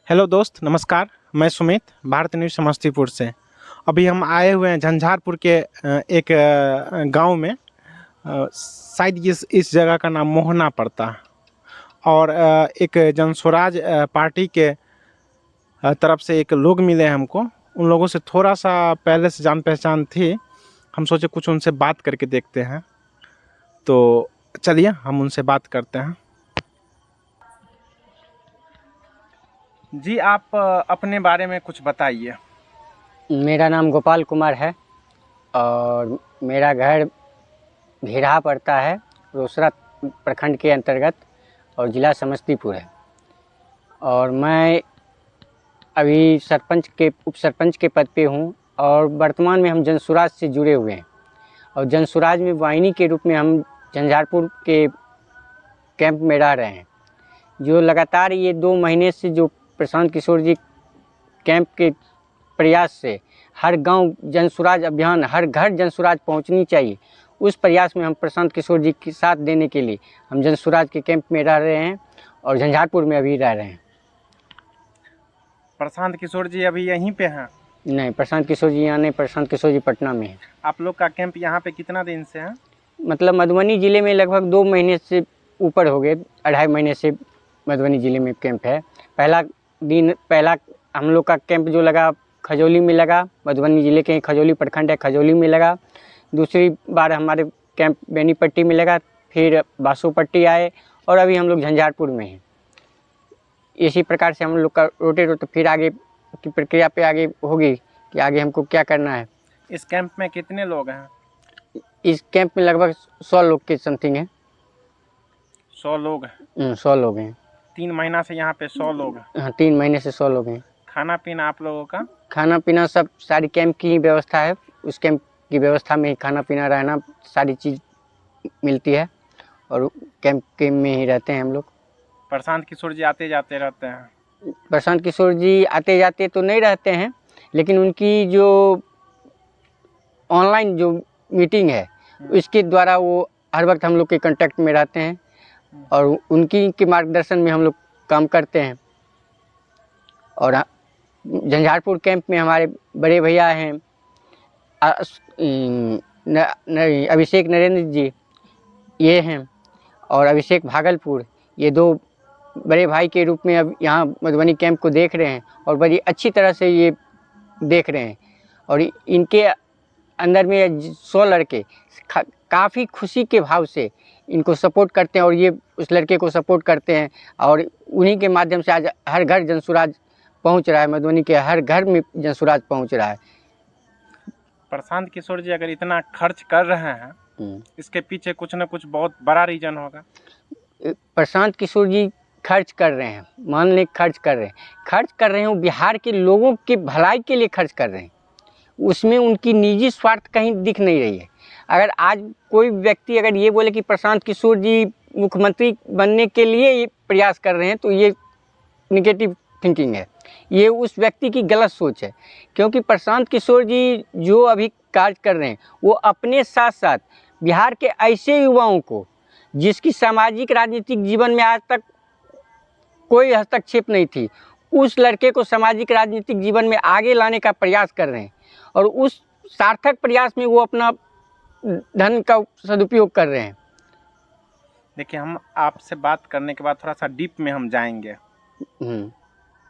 Hello दोस्त, नमस्कार। मैं सुमित, भारत न्यूज़ समस्तीपुर से। अभी हम आए हुए हैं झंझारपुर के एक गांव में। शायद इस जगह का नाम मोहना पड़ता है। और एक जनस्वराज पार्टी के तरफ से एक लोग मिले हमको। उन लोगों से थोड़ा सा पहले से जान पहचान थी। हम सोचे कुछ उनसे बात करके देखते हैं, तो चलिए हम उनसे बात करते हैं। जी, आप अपने बारे में कुछ बताइए। मेरा नाम गोपाल कुमार है और मेरा घर भिरहा पड़ता है, रोसड़ा प्रखंड के अंतर्गत, और ज़िला समस्तीपुर है। और मैं अभी उप सरपंच के पद पे हूँ और वर्तमान में हम जनसुराज से जुड़े हुए हैं। और जनसुराज में वाहिनी के रूप में हम झंझारपुर के कैंप में रह रहे हैं। जो लगातार ये 2 महीने से जो प्रशांत किशोर जी कैंप के प्रयास से हर गांव जनसुराज अभियान, हर घर जनसुराज पहुंचनी चाहिए, उस प्रयास में हम प्रशांत किशोर जी के साथ देने के लिए हम जनसुराज के कैंप में रह रहे हैं और झंझारपुर में अभी रह रहे हैं। प्रशांत किशोर जी अभी यहीं पे हैं? नहीं, प्रशांत किशोर जी यहाँ नहीं, प्रशांत किशोर जी पटना में है। आप लोग का कैंप यहाँ पे कितना दिन से है? मतलब मधुबनी ज़िले में लगभग 2 महीने से ऊपर हो गए, 2.5 महीने से मधुबनी ज़िले में कैंप है। पहला हम लोग का कैंप जो लगा खजौली में लगा, मधुबनी ज़िले के खजौली प्रखंड है, खजौली में लगा। दूसरी बार हमारे कैंप बेनीपट्टी में लगा, फिर बासोपट्टी आए और अभी हम लोग झंझारपुर में हैं। इसी प्रकार से हम लोग का रोटे फिर आगे की प्रक्रिया पे आगे होगी कि आगे हमको क्या करना है। इस कैंप में कितने लोग हैं? इस कैंप में लगभग 100 लोग के समथिंग है। 100 लोग हैं? 100 लोग हैं। 3 महीना से यहाँ पे 100 लोग हैं? हाँ, 3 महीने से 100 लोग हैं। खाना पीना आप लोगों का? खाना पीना सब सारी कैंप की ही व्यवस्था है। उस कैंप की व्यवस्था में ही खाना पीना रहना सारी चीज़ मिलती है और कैंप के में ही रहते हैं हम लोग। प्रशांत किशोर जी आते जाते रहते हैं? प्रशांत किशोर जी आते जाते तो नहीं रहते हैं, लेकिन उनकी जो ऑनलाइन जो मीटिंग है उसके द्वारा वो हर वक्त हम लोग के कांटेक्ट में रहते हैं और उनकी के मार्गदर्शन में हम लोग काम करते हैं। और झंझारपुर कैंप में हमारे बड़े भैया हैं अभिषेक नरेंद्र जी, ये हैं, और अभिषेक भागलपुर, ये 2 बड़े भाई के रूप में अब यहाँ मधुबनी कैंप को देख रहे हैं और बड़ी अच्छी तरह से ये देख रहे हैं। और इनके अंदर में 100 लड़के काफ़ी खुशी के भाव से इनको सपोर्ट करते हैं और ये उस लड़के को सपोर्ट करते हैं और उन्हीं के माध्यम से आज हर घर जनसुराज पहुंच रहा है। मधुबनी के हर घर में जनसुराज पहुंच रहा है। प्रशांत किशोर जी अगर इतना खर्च कर रहे हैं, इसके पीछे कुछ न कुछ बहुत बड़ा रीजन होगा। प्रशांत किशोर जी खर्च कर रहे हैं, मान लें खर्च कर रहे हैं, बिहार के लोगों के भलाई के लिए खर्च कर रहे हैं। उसमें उनकी निजी स्वार्थ कहीं दिख नहीं रही है। अगर आज कोई व्यक्ति अगर ये बोले कि प्रशांत किशोर जी मुख्यमंत्री बनने के लिए ये प्रयास कर रहे हैं, तो ये निगेटिव थिंकिंग है, ये उस व्यक्ति की गलत सोच है। क्योंकि प्रशांत किशोर जी जो अभी कार्य कर रहे हैं वो अपने साथ साथ बिहार के ऐसे युवाओं को जिसकी सामाजिक राजनीतिक जीवन में आज तक कोई हस्तक्षेप नहीं थी, उस लड़के को सामाजिक राजनीतिक जीवन में आगे लाने का प्रयास कर रहे हैं और उस सार्थक प्रयास में वो अपना धन का सदुपयोग कर रहे हैं। देखिए, हम आपसे बात करने के बाद थोड़ा सा डीप में हम जाएंगे।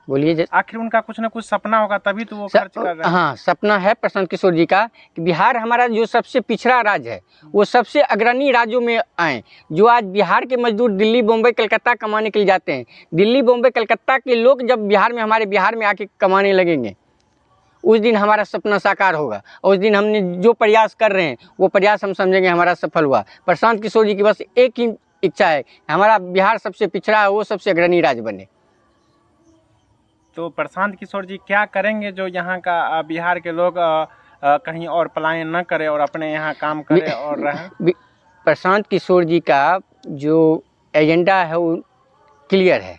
बोलिए। आखिर उनका कुछ ना कुछ सपना होगा तभी तो वो खर्च कर रहे हैं। हाँ, सपना है प्रशांत किशोर जी का कि बिहार हमारा जो सबसे पिछड़ा राज्य है वो सबसे अग्रणी राज्यों में आए। जो आज बिहार के मजदूर दिल्ली, बम्बई, कलकत्ता कमाने के लिए जाते हैं, दिल्ली, बम्बई, कलकत्ता के लोग जब हमारे बिहार में आके कमाने लगेंगे, उस दिन हमारा सपना साकार होगा। और उस दिन हमने जो प्रयास कर रहे हैं वो प्रयास हम समझेंगे हमारा सफल हुआ। प्रशांत किशोर जी की बस एक ही इच्छा है, हमारा बिहार सबसे पिछड़ा है, वो सबसे अग्रणी राज्य बने। तो प्रशांत किशोर जी क्या करेंगे जो यहाँ का बिहार के लोग कहीं और पलायन न करें और अपने यहाँ काम करें और रहें? प्रशांत किशोर जी का जो एजेंडा है वो क्लियर है।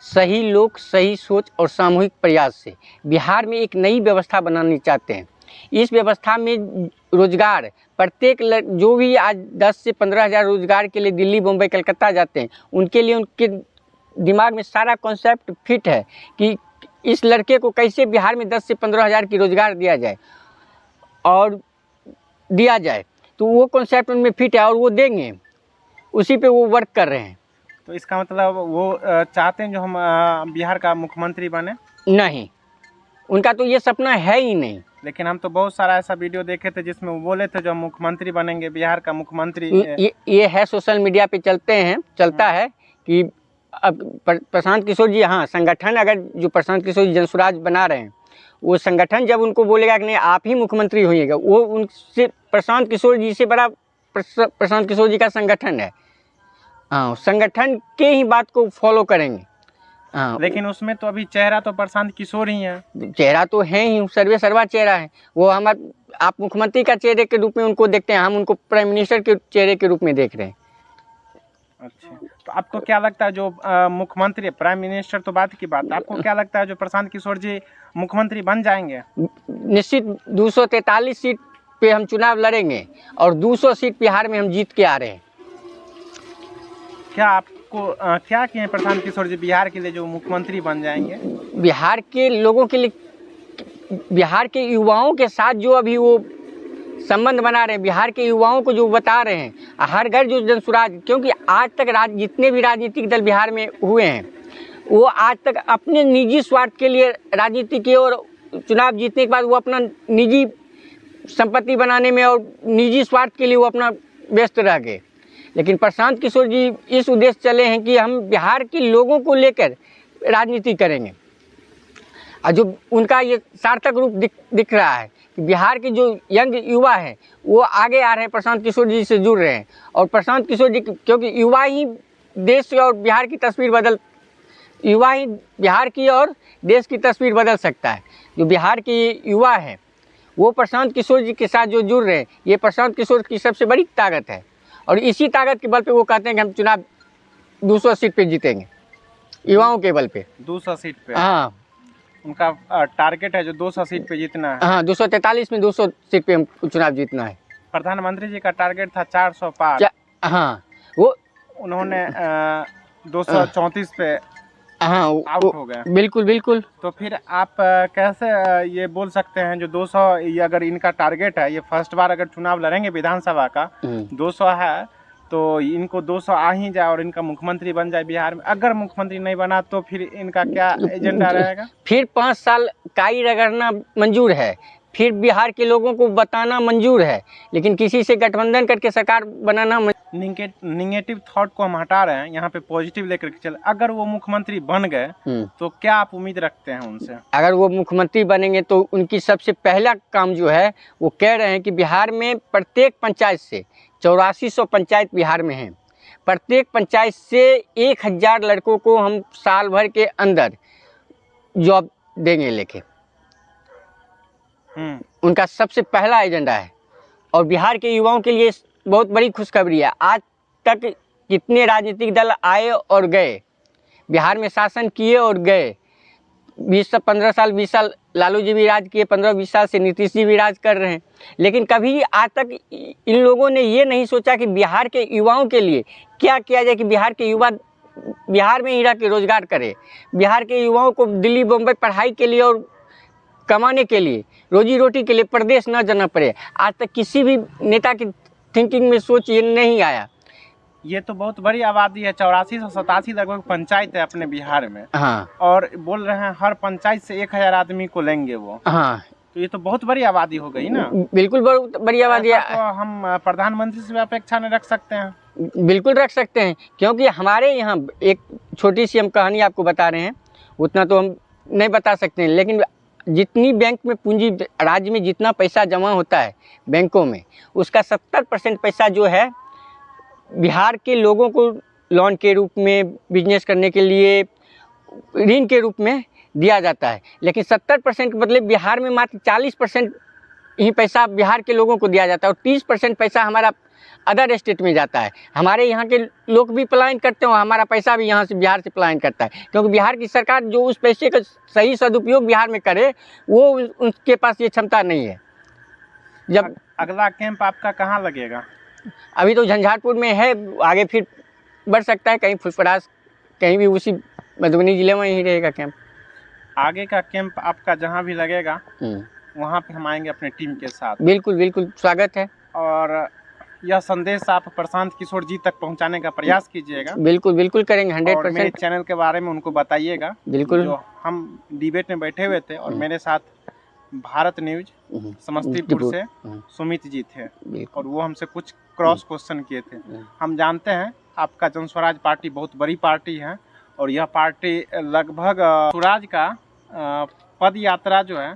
सही लोग, सही सोच और सामूहिक प्रयास से बिहार में एक नई व्यवस्था बनानी चाहते हैं। इस व्यवस्था में रोजगार प्रत्येक जो भी आज 10 से 15 हज़ार रोजगार के लिए दिल्ली, बम्बई, कलकत्ता जाते हैं, उनके लिए उनके दिमाग में सारा कॉन्सेप्ट फिट है कि इस लड़के को कैसे बिहार में 10 से 15 हज़ार की रोज़गार दिया जाए और दिया जाए, तो वो कॉन्सेप्ट उनमें फिट है और वो देंगे, उसी पे वो वर्क कर रहे हैं। तो इसका मतलब वो चाहते हैं जो हम बिहार का मुख्यमंत्री बने? नहीं, उनका तो ये सपना है ही नहीं। लेकिन हम तो बहुत सारा ऐसा वीडियो देखे थे जिसमें वो बोले थे जो हम मुख्यमंत्री बनेंगे, बिहार का मुख्यमंत्री। ये है, सोशल मीडिया पे चलता है कि अब प्रशांत किशोर जी, हाँ, संगठन अगर जो प्रशांत किशोर जी जनसुराज बना रहे हैं, वो संगठन जब उनको बोलेगा कि नहीं आप ही मुख्यमंत्री होइएगा, वो उनसे प्रशांत किशोर जी से बड़ा प्रशांत किशोर जी का संगठन है। हाँ, संगठन के ही बात को फॉलो करेंगे। हाँ, लेकिन उसमें तो अभी चेहरा तो प्रशांत किशोर ही है। चेहरा तो है ही, सर्वे सर्वा चेहरा है वो। आप मुख्यमंत्री का चेहरे के रूप में उनको देखते हैं, हम उनको प्राइम मिनिस्टर के चेहरे के रूप में देख रहे हैं। अच्छा, तो आपको क्या लगता है जो मुख्यमंत्री, प्राइम मिनिस्टर तो बात की बात, आपको क्या लगता है जो प्रशांत किशोर जी मुख्यमंत्री बन जाएंगे? निश्चित 243 सीट पे हम चुनाव लड़ेंगे और 200 सीट बिहार में हम जीत के आ रहे हैं। क्या आपको क्या किए प्रशांत किशोर जी बिहार के लिए जो मुख्यमंत्री बन जाएंगे? बिहार के लोगों के लिए, बिहार के युवाओं के साथ जो अभी वो संबंध बना रहे हैं, बिहार के युवाओं को जो बता रहे हैं, हर घर जो जनसुराज, क्योंकि आज तक जितने भी राजनीतिक दल बिहार में हुए हैं, वो आज तक अपने निजी स्वार्थ के लिए राजनीति किए और चुनाव जीतने के बाद वो अपना निजी संपत्ति बनाने में और निजी स्वार्थ के लिए वो अपना व्यस्त रह गए। लेकिन प्रशांत किशोर जी इस उद्देश्य चले हैं कि हम बिहार के लोगों को लेकर राजनीति करेंगे, और जो उनका ये सार्थक रूप दिख रहा है कि बिहार के जो यंग युवा हैं वो आगे आ रहे हैं, प्रशांत किशोर जी से जुड़ रहे हैं। और प्रशांत किशोर जी, क्योंकि युवा ही देश और बिहार की तस्वीर युवा ही बिहार की और देश की तस्वीर बदल सकता है। जो बिहार के युवा हैं वो प्रशांत किशोर जी के साथ जो जुड़ रहे हैं, ये प्रशांत किशोर की सबसे बड़ी ताकत है। और इसी ताकत के बल पे वो कहते हैं कि हम चुनाव 200 सीट पे जीतेंगे, युवाओं के बल पे। 200 सीट पे? हाँ, उनका टारगेट है जो 200 सीट पे जीतना है। हाँ, 243 में 200 सीट पे हम चुनाव जीतना है। प्रधानमंत्री जी का टारगेट था 400 पार। हाँ, वो उन्होंने 234 पे हाँ आउट हो गए। बिल्कुल बिल्कुल। तो फिर आप कैसे ये बोल सकते हैं जो 200, ये अगर इनका टारगेट है, ये फर्स्ट बार अगर चुनाव लड़ेंगे विधानसभा का, 200 है, तो इनको 200 आ ही जाए और इनका मुख्यमंत्री बन जाए बिहार में। अगर मुख्यमंत्री नहीं बना तो फिर इनका क्या एजेंडा रहेगा? फिर 5 साल काई रगड़ना मंजूर है, फिर बिहार के लोगों को बताना मंजूर है, लेकिन किसी से गठबंधन करके सरकार बनाना। निगेटिव थॉट को हम हटा रहे हैं, यहाँ पे पॉजिटिव लेकर के चले। अगर वो मुख्यमंत्री बन गए तो क्या आप उम्मीद रखते हैं उनसे? अगर वो मुख्यमंत्री बनेंगे तो उनकी सबसे पहला काम जो है, वो कह रहे हैं कि बिहार में प्रत्येक पंचायत से 8400 पंचायत बिहार में हैं, प्रत्येक पंचायत से 1000 लड़कों को हम साल भर के अंदर जॉब देंगे लेके। उनका सबसे पहला एजेंडा है। और बिहार के युवाओं के लिए बहुत बड़ी खुशखबरी है। आज तक कितने राजनीतिक दल आए और गए, बिहार में शासन किए और गए, 15 साल 20 साल लालू जी भी राज किए, 15-20 साल से नीतीश जी भी राज कर रहे हैं, लेकिन कभी आज तक इन लोगों ने ये नहीं सोचा कि बिहार के युवाओं के लिए क्या किया जाए, कि बिहार के युवा बिहार में ही रह के रोजगार करे, बिहार के युवाओं को दिल्ली बम्बई पढ़ाई के लिए और कमाने के लिए, रोजी रोटी के लिए प्रदेश न जाना पड़े। आज तक किसी भी नेता की थिंकिंग में सोच ये नहीं आया। ये तो बहुत बड़ी आबादी है, 84 से 87 लगभग पंचायत है अपने बिहार में। हाँ, और बोल रहे हैं हर पंचायत से 1000 आदमी को लेंगे वो। हाँ, तो ये तो बहुत बड़ी आबादी हो गई ना? बिल्कुल बहुत बड़ी आबादी है। तो हम प्रधानमंत्री से भी अपेक्षा नहीं रख सकते हैं? बिल्कुल रख सकते हैं, क्योंकि हमारे यहाँ एक छोटी सी हम कहानी आपको बता रहे हैं, उतना तो हम नहीं बता सकते हैं, लेकिन जितनी बैंक में पूंजी, राज्य में जितना पैसा जमा होता है बैंकों में, उसका 70% पैसा जो है बिहार के लोगों को लोन के रूप में, बिजनेस करने के लिए ऋण के रूप में दिया जाता है। लेकिन 70% के बदले बिहार में मात्र 40% ही पैसा बिहार के लोगों को दिया जाता है और 30% पैसा हमारा अदर स्टेट में जाता है। हमारे यहाँ के लोग भी पलायन करते हो, हमारा पैसा भी यहाँ से बिहार से पलायन करता है, क्योंकि बिहार की सरकार जो उस पैसे का सही सदुपयोग बिहार में करे, वो उनके पास ये क्षमता नहीं है। जब अगला कैंप आपका कहाँ लगेगा? अभी तो झंझारपुर में है, आगे फिर बढ़ सकता है कहीं फुलपरास, कहीं भी उसी मधुबनी जिले में ही रहेगा कैंप। आगे का कैंप आपका जहाँ भी लगेगा वहाँ पे हम आएंगे अपने टीम के साथ। बिल्कुल बिल्कुल स्वागत है। और यह संदेश आप प्रशांत किशोर जी तक पहुँचाने का प्रयास कीजिएगा। बिल्कुल बिल्कुल करेंगे, और मेरे 100%। चैनल के बारे में उनको बताइएगा। बिल्कुल। जो हम डिबेट में बैठे हुए थे और मेरे साथ भारत न्यूज समस्तीपुर से सुमित जी थे और वो हमसे कुछ क्रॉस क्वेश्चन किए थे। हम जानते हैं आपका जन स्वराज पार्टी बहुत बड़ी पार्टी है और यह पार्टी लगभग स्वराज का पद यात्रा जो है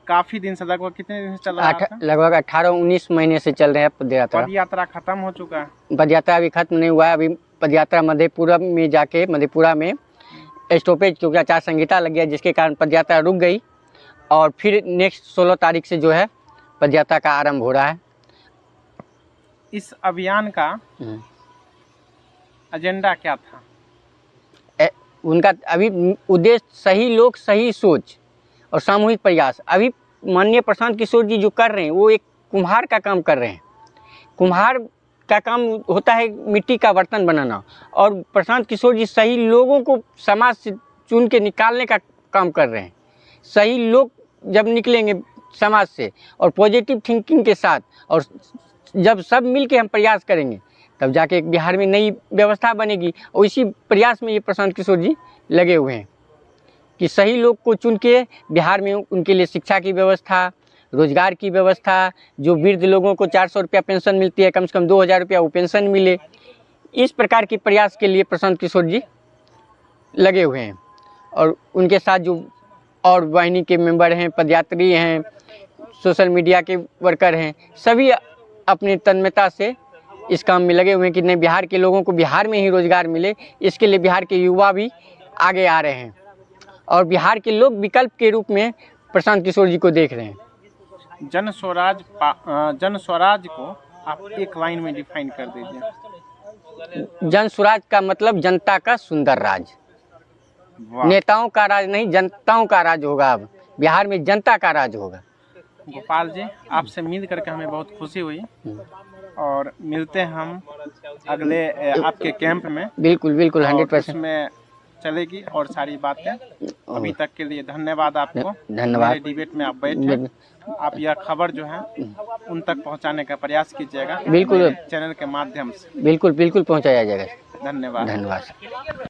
काफी दिन से, लगभग कितने दिन से चल रहा था? लगभग 18-19 महीने से चल रहे हैं पद यात्रा खत्म हो चुका है। पद यात्रा अभी खत्म नहीं हुआ है। अभी पद यात्रा मधेपुरा में जाके मधेपुरा में स्टॉपेज क्योंकि आचार संहिता लग गया जिसके कारण पद यात्रा रुक गई और फिर नेक्स्ट 16 तारीख से जो है पद यात्रा का आरंभ हो रहा है। इस अभियान का एजेंडा क्या था? उनका अभी उद्देश्य सही लोग सही सोच और सामूहिक प्रयास। अभी माननीय प्रशांत किशोर जी जो कर रहे हैं वो एक कुम्हार का काम कर रहे हैं। कुम्हार का काम होता है मिट्टी का बर्तन बनाना और प्रशांत किशोर जी सही लोगों को समाज से चुन के निकालने का काम कर रहे हैं। सही लोग जब निकलेंगे समाज से और पॉजिटिव थिंकिंग के साथ और जब सब मिल के हम प्रयास करेंगे तब जाके एक बिहार में नई व्यवस्था बनेगी। और इसी प्रयास में ये प्रशांत किशोर जी लगे हुए हैं कि सही लोग को चुन के बिहार में उनके लिए शिक्षा की व्यवस्था, रोजगार की व्यवस्था, जो वृद्ध लोगों को 400 रुपया पेंशन मिलती है कम से कम 2000 रुपया वो पेंशन मिले। इस प्रकार के प्रयास के लिए प्रशांत किशोर जी लगे हुए हैं और उनके साथ जो और वाहिनी के मेंबर हैं, पदयात्री हैं, सोशल मीडिया के वर्कर हैं, सभी अपनी तन्मयता से इस काम में लगे हुए हैं कि नहीं बिहार के लोगों को बिहार में ही रोजगार मिले। इसके लिए बिहार के युवा भी आगे आ रहे हैं और बिहार के लोग विकल्प के रूप में प्रशांत किशोर जी को देख रहे हैं। जन स्वराज को आप एक लाइन में डिफाइन कर दीजिए। जन स्वराज का मतलब जनता का सुंदर राज। नेताओं का राज नहीं, जनताओं का राज होगा। अब बिहार में जनता का राज होगा। गोपाल जी, आपसे मिल करके हमें बहुत खुशी हुई और मिलते हैं हम अगले आपके कैंप में। बिल्कुल बिल्कुल 100% में चलेगी और सारी बातें। अभी तक के लिए धन्यवाद आपको। धन्यवाद। डिबेट में आप बैठे, आप यह खबर जो है उन तक पहुंचाने का प्रयास कीजिएगा। बिल्कुल चैनल के माध्यम से बिल्कुल बिल्कुल पहुंचाया जाएगा। धन्यवाद। धन्यवाद।